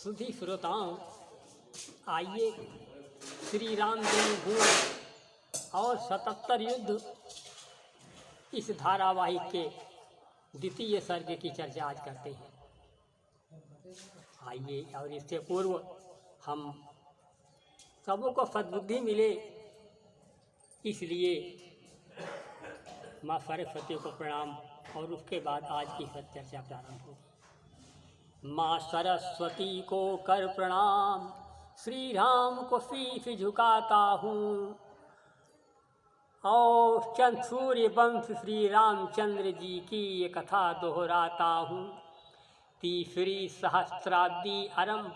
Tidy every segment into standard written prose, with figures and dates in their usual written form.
सुधी श्रोताओं, आइए श्री राम जन्मभूमि और 77 युद्ध इस धारावाहिक के द्वितीय सर्ग की चर्चा आज करते हैं। आइए, और इससे पूर्व हम सबों को सद्बुद्धि मिले, इसलिए माँ सरस्वती को प्रणाम और उसके बाद आज की चर्चा प्रारंभ होगी। माँ सरस्वती को कर प्रणाम, श्री राम को शीश झुकाता हूँ और सूर्य वंश श्री रामचंद्र जी की ये कथा दोहराता हूँ। तीसरी सहस्त्राब्दी आरंभ,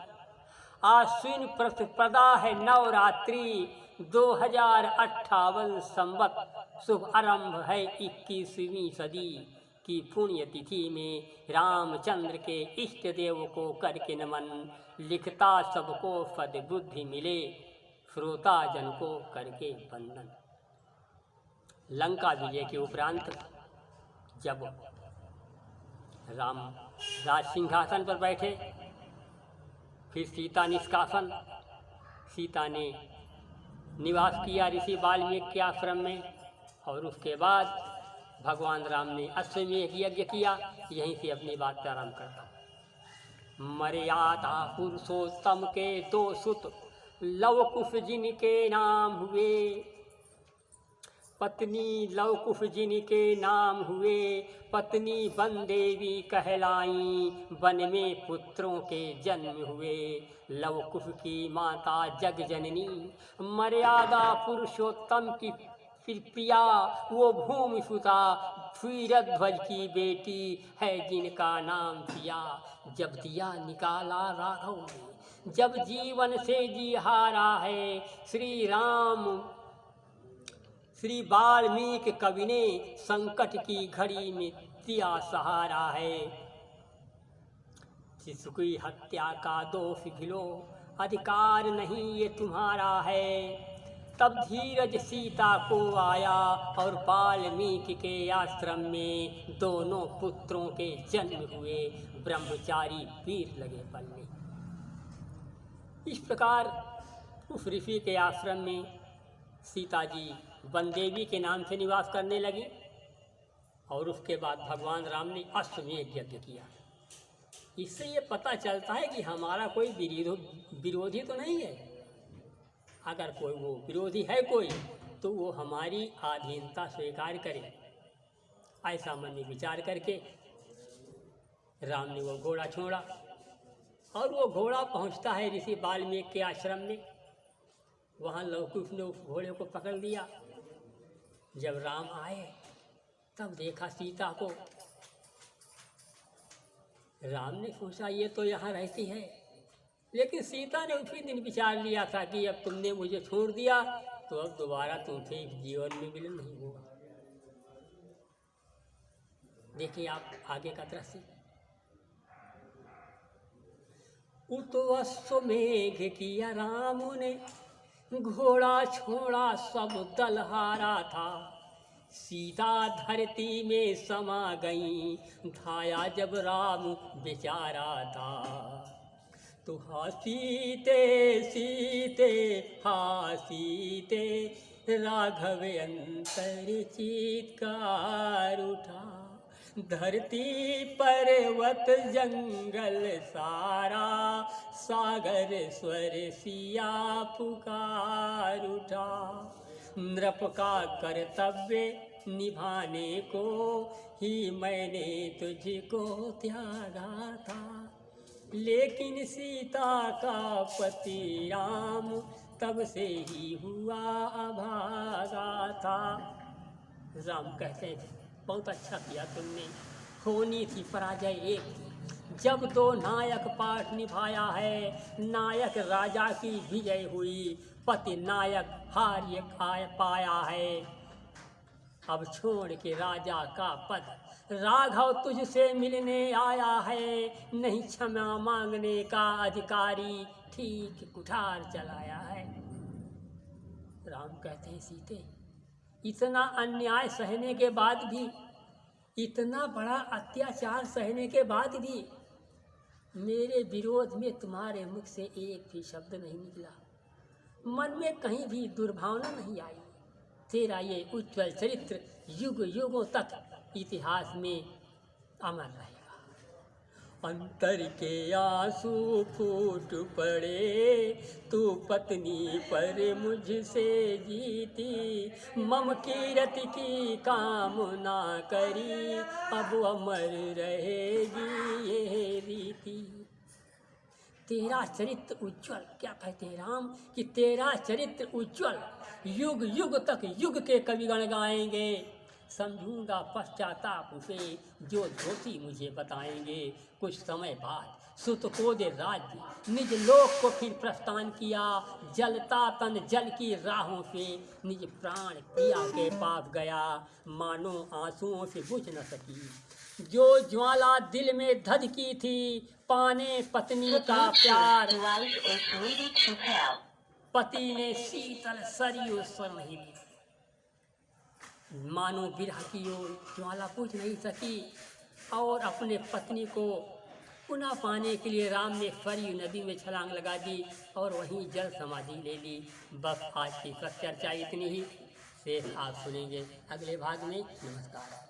आश्विन प्रतिपदा है नवरात्रि, 2058 संवत शुभ आरंभ है 21वीं सदी की पुण्यतिथि में रामचंद्र के इष्ट देव को करके नमन, लिखता सबको सद्बुद्धि मिले, श्रोता जन को करके वंदन। लंका विजय के उपरांत जब राम राज सिंहासन पर बैठे, फिर सीता निष्कासन, सीता ने निवास किया ऋषि वाल्मीकि के आश्रम में, और उसके बाद भगवान राम ने अश्वमेध यज्ञ किया। यहीं से अपनी बात प्रारंभ करता हूँ। मर्यादा पुरुषोत्तम के 2 सुत लवकुश जिनके नाम हुए, पत्नी लवकुश जिनके नाम हुए, पत्नी बनदेवी कहलाई, वन में पुत्रों के जन्म हुए, लवकुश की माता जग जननी, मर्यादा पुरुषोत्तम की प्रिया, वो भूमि सुता क्षीरध्वज की बेटी है जिनका नाम सिया। जब दिया निकाला राघव ने, जब जीवन से जी हारा है, श्री राम श्री वाल्मीकि कवि ने संकट की घड़ी में दिया सहारा है। जिसकी हत्या का दोष भिलो, अधिकार नहीं ये तुम्हारा है। तब धीरज सीता को आया और वाल्मीकि के आश्रम में दोनों पुत्रों के जन्म हुए, ब्रह्मचारी वीर लगे पलने। इस प्रकार उस ऋषि के आश्रम में सीता जी बनदेवी के नाम से निवास करने लगी, और उसके बाद भगवान राम ने अश्वमेध यज्ञ किया। इससे ये पता चलता है कि हमारा कोई विरोधी तो नहीं है। अगर कोई वो विरोधी है कोई, तो वो हमारी अधीनता स्वीकार करे। ऐसा मन में विचार करके राम ने वो घोड़ा छोड़ा, और वो घोड़ा पहुंचता है ऋषि वाल्मीकि के आश्रम में। वहाँ लवकुश ने उस घोड़े को पकड़ लिया। जब राम आए तब देखा सीता को। राम ने सोचा ये तो यहाँ रहती है, लेकिन सीता ने उसी दिन विचार लिया था कि अब तुमने मुझे छोड़ दिया तो अब दोबारा तुमसे जीवन में मिलन नहीं होगा। देखिए आप आगे का दृश्य। उतवस्वमेघ किया राम ने, घोड़ा छोड़ा सब दल हारा था, सीता धरती में समा गई, धाया जब राम बेचारा था। तो हा सीते सीते हा सीते, राघव अंतर चीत्कार उठा, धरती पर्वत जंगल सारा, सागर स्वर सिया पुकार उठा। नृप का कर्तव्य निभाने को ही मैंने तुझको त्यागा था, लेकिन सीता का पति राम तब से ही हुआ अभागा था। राम कहते हैं बहुत अच्छा किया तुमने, होनी थी पराजय एक, जब 2 नायक पाठ निभाया है, नायक राजा की विजय हुई, पति नायक हार पाया है। अब छोड़ के राजा का पद, राघव तुझसे मिलने आया है, नहीं क्षमा मांगने का अधिकारी, ठीक कुठार चलाया है। राम कहते हैं सीते, इतना अन्याय सहने के बाद भी, इतना बड़ा अत्याचार सहने के बाद भी मेरे विरोध में तुम्हारे मुख से एक भी शब्द नहीं निकला, मन में कहीं भी दुर्भावना नहीं आई। तेरा ये उज्ज्वल चरित्र युग युगों तक इतिहास में अमर रहेगा। अंतर के आंसू फूट पड़े, तू पत्नी पर मुझसे जीती, मम कीरत की कामना करी, अब अमर रहेगी ये रीति। तेरा चरित्र उज्ज्वल, क्या कहते हैं राम कि तेरा चरित्र उज्ज्वल, युग युग तक युग के कविगण गाएंगे। समझूंगा पश्चाताप उसे जो दोषी मुझे बताएंगे। कुछ समय बाद सुत को दे राज्य निज लोक को फिर प्रस्थान किया, जलता तन जल की राहों से निज प्राण प्रिया के पास गया, मानो आंसुओं से बुझ न सकी जो ज्वाला दिल में धधकी थी, पाने पत्नी का प्यार पति ने शीतल सरयू स्वर नहीं दी। मानो बिरह की ओर ज्वाला बुझ नहीं सकी और अपने पत्नी को पुनः पाने के लिए राम ने सरयू नदी में छलांग लगा दी और वहीं जल समाधि ले ली। बस आज की चर्चा इतनी ही, शेष आप सुनेंगे अगले भाग में। नमस्कार।